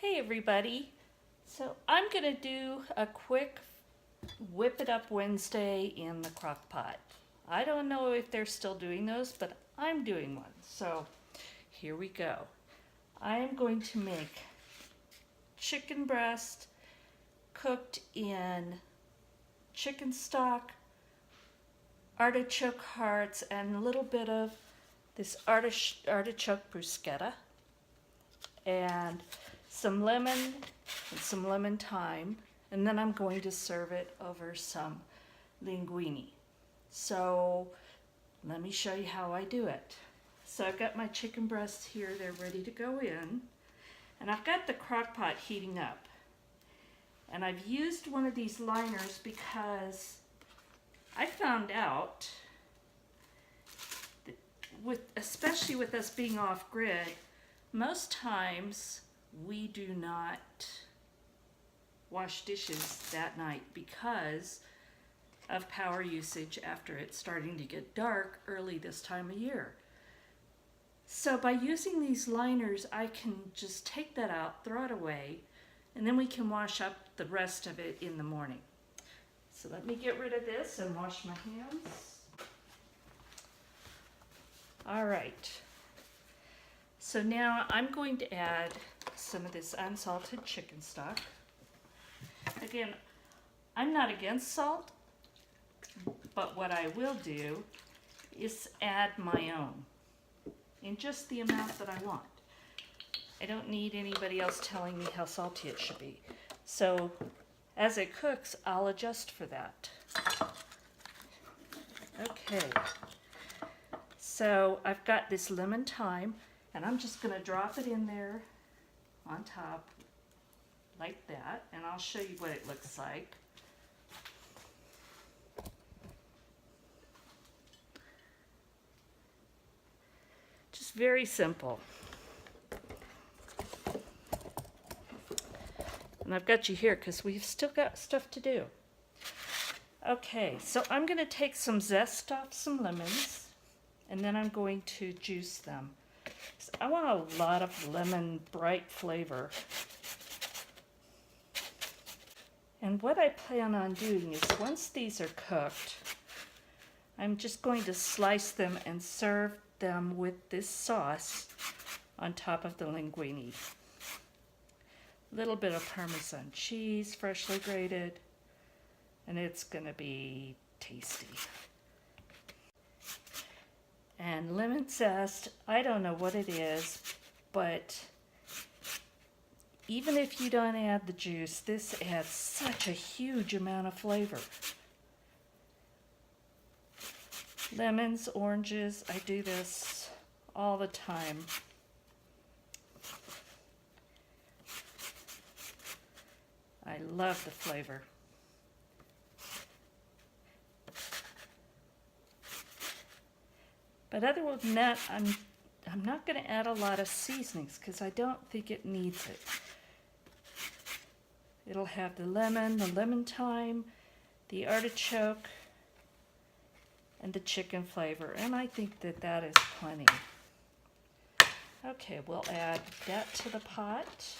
Hey everybody, so I'm going to do a quick Whip It Up Wednesday in the crock pot. I don't know if they're still doing those, but I'm doing one. So here we go. I am going to make chicken breast cooked in chicken stock, artichoke hearts, and a little bit of this artichoke bruschetta, and some lemon and some lemon thyme, and then I'm going to serve it over some linguini. So let me show you how I do it. So I've got my chicken breasts here, they're ready to go in, and I've got the crock pot heating up. And I've used one of these liners because I found out that especially with us being off grid, most times we do not wash dishes that night because of power usage after it's starting to get dark early this time of year. So by using these liners, I can just take that out, throw it away, and then we can wash up the rest of it in the morning. So let me get rid of this and wash my hands. All right. So now I'm going to add some of this unsalted chicken stock. Again, I'm not against salt, but what I will do is add my own in just the amount that I want. I don't need anybody else telling me how salty it should be. So as it cooks, I'll adjust for that. Okay, so I've got this lemon thyme, and I'm just going to drop it in there on top like that, and I'll show you what it looks like. Just very simple. And I've got you here because we've still got stuff to do. Okay, so I'm going to take some zest off some lemons, and then I'm going to juice them. I want a lot of lemon, bright flavor. And what I plan on doing is once these are cooked, I'm just going to slice them and serve them with this sauce on top of the linguini. A little bit of Parmesan cheese, freshly grated, and it's going to be tasty. And lemon zest, I don't know what it is, but even if you don't add the juice, this adds such a huge amount of flavor. Lemons, oranges, I do this all the time. I love the flavor. But other than that, I'm not going to add a lot of seasonings because I don't think it needs it. It'll have the lemon thyme, the artichoke, and the chicken flavor, and I think that that is plenty. Okay, we'll add that to the pot.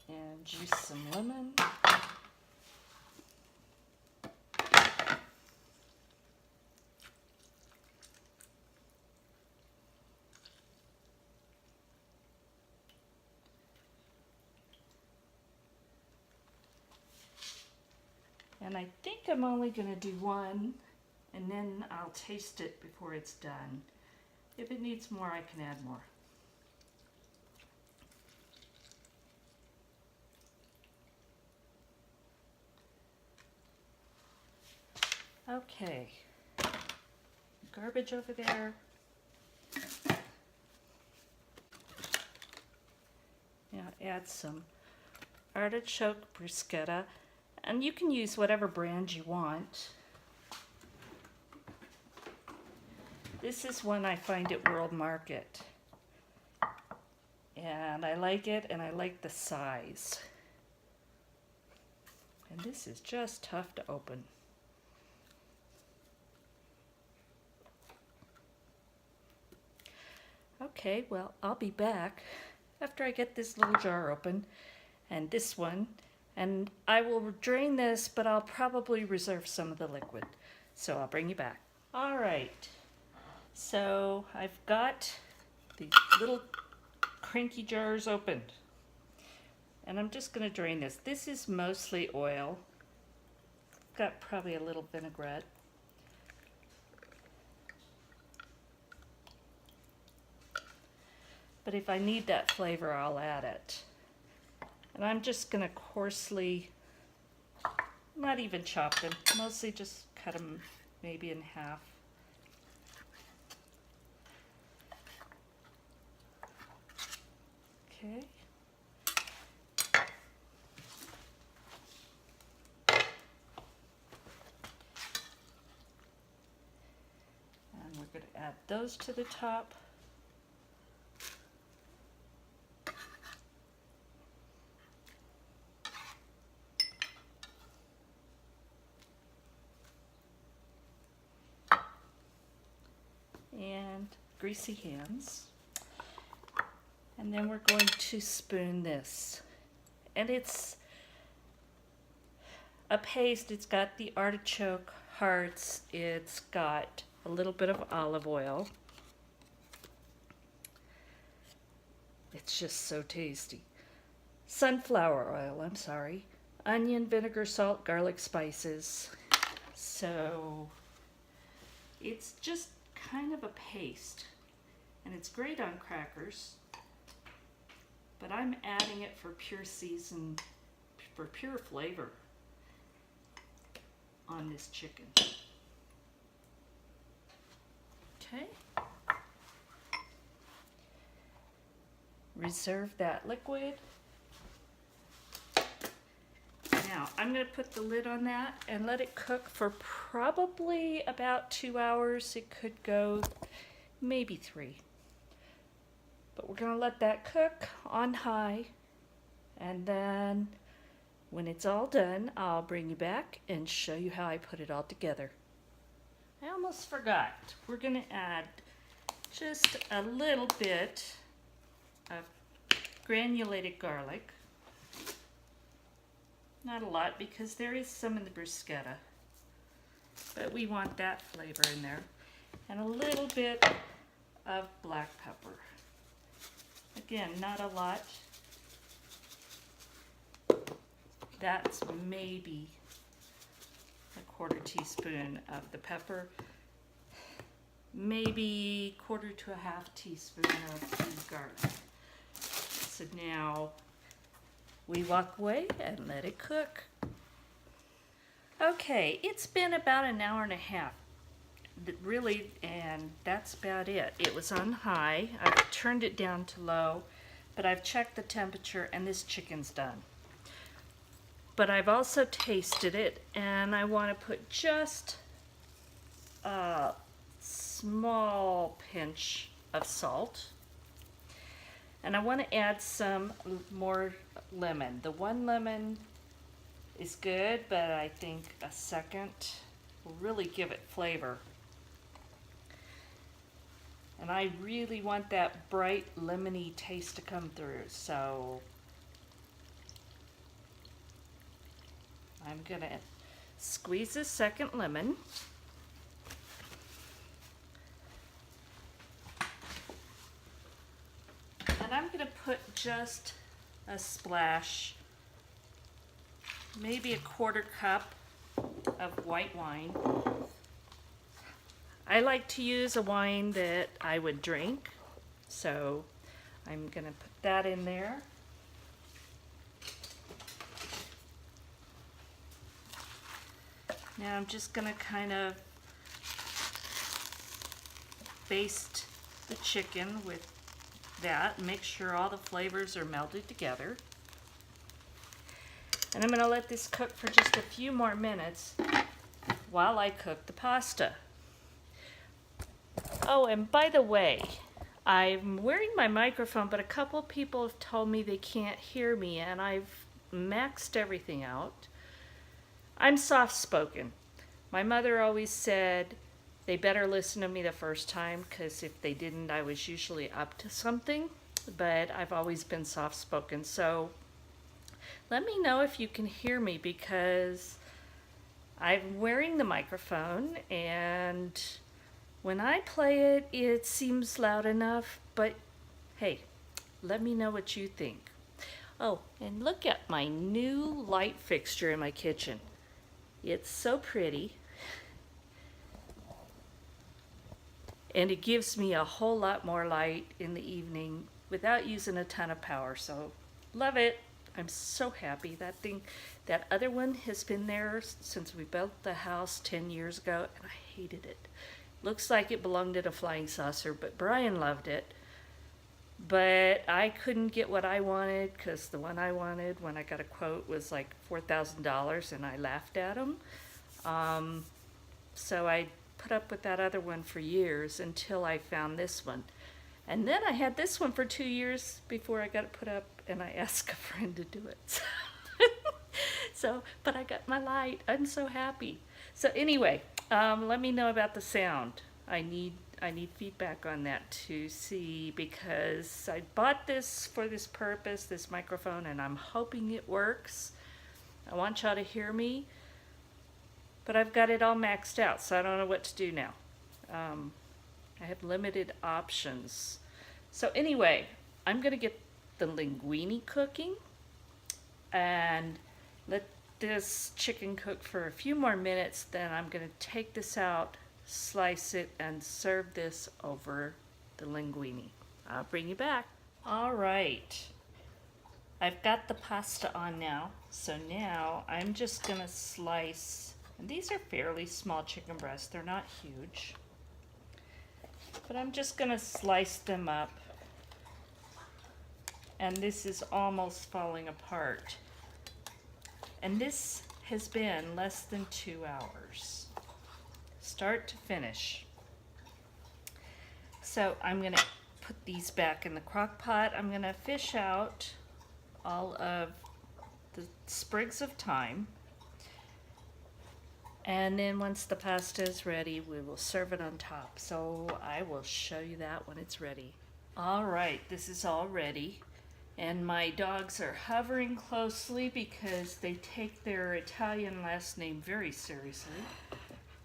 And juice some lemon. And I think I'm only going to do one, and then I'll taste it before it's done. If it needs more, I can add more. Okay, garbage over there. Now add some artichoke bruschetta, and you can use whatever brand you want. This is one I find at World Market. And I like it, and I like the size. And this is just tough to open. Okay, well, I'll be back after I get this little jar open and this one, and I will drain this, but I'll probably reserve some of the liquid. So I'll bring you back. All right, so I've got the little cranky jars opened, and I'm just going to drain this. This is mostly oil. Got probably a little vinaigrette. But if I need that flavor, I'll add it. And I'm just going to coarsely, not even chop them, mostly just cut them maybe in half. Okay. And we're going to add those to the top. And greasy hands. And then we're going to spoon this. And it's a paste. It's got the artichoke hearts. It's got a little bit of olive oil. It's just so tasty. Sunflower oil, I'm sorry. Onion, vinegar, salt, garlic, spices. So it's just kind of a paste, and it's great on crackers, but I'm adding it for pure season, for pure flavor on this chicken. Okay. Reserve that liquid. Now, I'm going to put the lid on that and let it cook for probably about 2 hours. It could go maybe 3. But we're going to let that cook on high. And then when it's all done, I'll bring you back and show you how I put it all together. I almost forgot. We're going to add just a little bit of granulated garlic. Not a lot, because there is some in the bruschetta, but we want that flavor in there. And a little bit of black pepper. Again, not a lot. That's maybe a 1/4 teaspoon of the pepper. Maybe 1/4 to 1/2 teaspoon of the garlic. So now we walk away and let it cook. Okay, it's been about an hour and a half, really, and that's about it. It was on high. I've turned it down to low, but I've checked the temperature, and this chicken's done. But I've also tasted it, and I want to put just a small pinch of salt. And I want to add some more lemon. The 1 lemon is good, but I think a second will really give it flavor. And I really want that bright lemony taste to come through, so I'm gonna squeeze a second lemon. And I'm going to put just a splash, maybe a 1/4 cup of white wine. I like to use a wine that I would drink, so I'm going to put that in there. Now I'm just going to kind of baste the chicken with that, make sure all the flavors are melted together. And I'm going to let this cook for just a few more minutes while I cook the pasta. Oh, and by the way, I'm wearing my microphone, but a couple people have told me they can't hear me, and I've maxed everything out. I'm soft-spoken. My mother always said they better listen to me the first time, because if they didn't, I was usually up to something. But I've always been soft-spoken, so let me know if you can hear me, because I'm wearing the microphone, and when I play it, it seems loud enough, but hey, let me know what you think. Oh, and look at my new light fixture in my kitchen. It's so pretty, and it gives me a whole lot more light in the evening without using a ton of power, so love it. I'm so happy. That other one has been there since we built the house 10 years ago, and I hated it. Looks like it belonged in a flying saucer, but Brian loved it. But I couldn't get what I wanted, because the one I wanted when I got a quote was like $4,000, and I laughed at him. So I put up with that other one for years until I found this one. And then I had this one for 2 years before I got it put up, and I asked a friend to do it. But I got my light. I'm so happy. So anyway, let me know about the sound. I need feedback on that to see, because I bought this for this purpose, this microphone, and I'm hoping it works. I want y'all to hear me, but I've got it all maxed out, so I don't know what to do now. I have limited options. So anyway, I'm gonna get the linguini cooking and let this chicken cook for a few more minutes. Then I'm gonna take this out, slice it, and serve this over the linguini. I'll bring you back. All right, I've got the pasta on now. So now I'm just gonna slice, and these are fairly small chicken breasts. They're not huge, but I'm just gonna slice them up. And this is almost falling apart. And this has been less than 2 hours, start to finish. So I'm gonna put these back in the crock pot. I'm gonna fish out all of the sprigs of thyme. And then once the pasta is ready, we will serve it on top. So I will show you that when it's ready. All right, this is all ready. And my dogs are hovering closely because they take their Italian last name very seriously.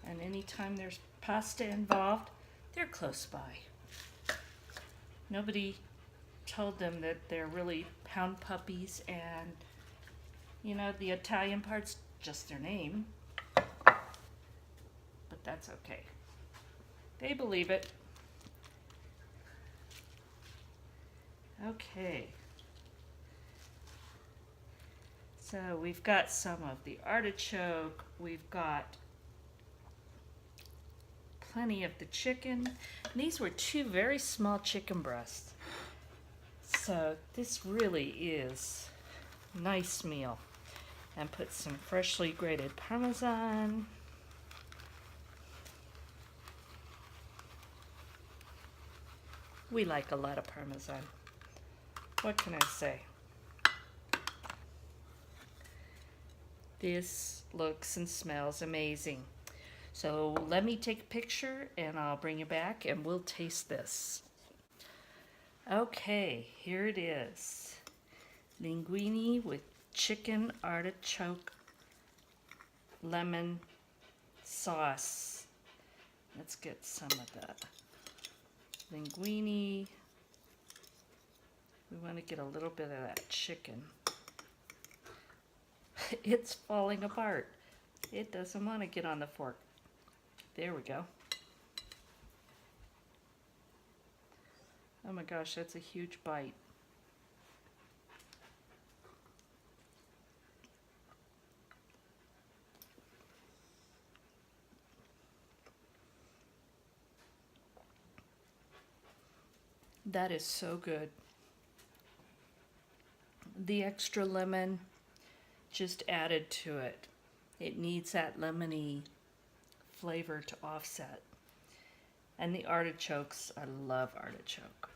And anytime there's pasta involved, they're close by. Nobody told them that they're really pound puppies, and you know, the Italian part's just their name. But that's okay. They believe it. Okay. So we've got some of the artichoke, we've got plenty of the chicken. These were 2 very small chicken breasts. So this really is a nice meal. And put some freshly grated Parmesan. We like a lot of Parmesan. What can I say? This looks and smells amazing. So let me take a picture and I'll bring you back and we'll taste this. Okay, here it is. Linguini with chicken artichoke lemon sauce. Let's get some of that. Linguini. We want to get a little bit of that chicken. It's falling apart. It doesn't want to get on the fork. There we go. Oh my gosh, that's a huge bite. That is so good. The extra lemon just added to it. It needs that lemony flavor to offset. And the artichokes, I love artichoke.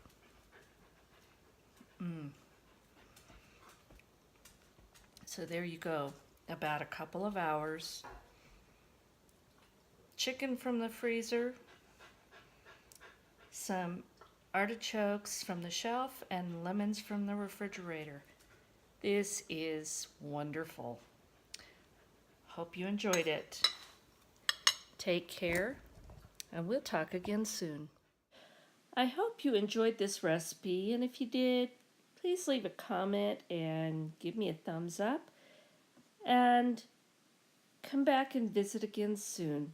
So there you go, about a couple of hours. Chicken from the freezer, some artichokes from the shelf, and lemons from the refrigerator. This is wonderful. Hope you enjoyed it. Take care, and we'll talk again soon. I hope you enjoyed this recipe, and if you did, please leave a comment and give me a thumbs up. And come back and visit again soon.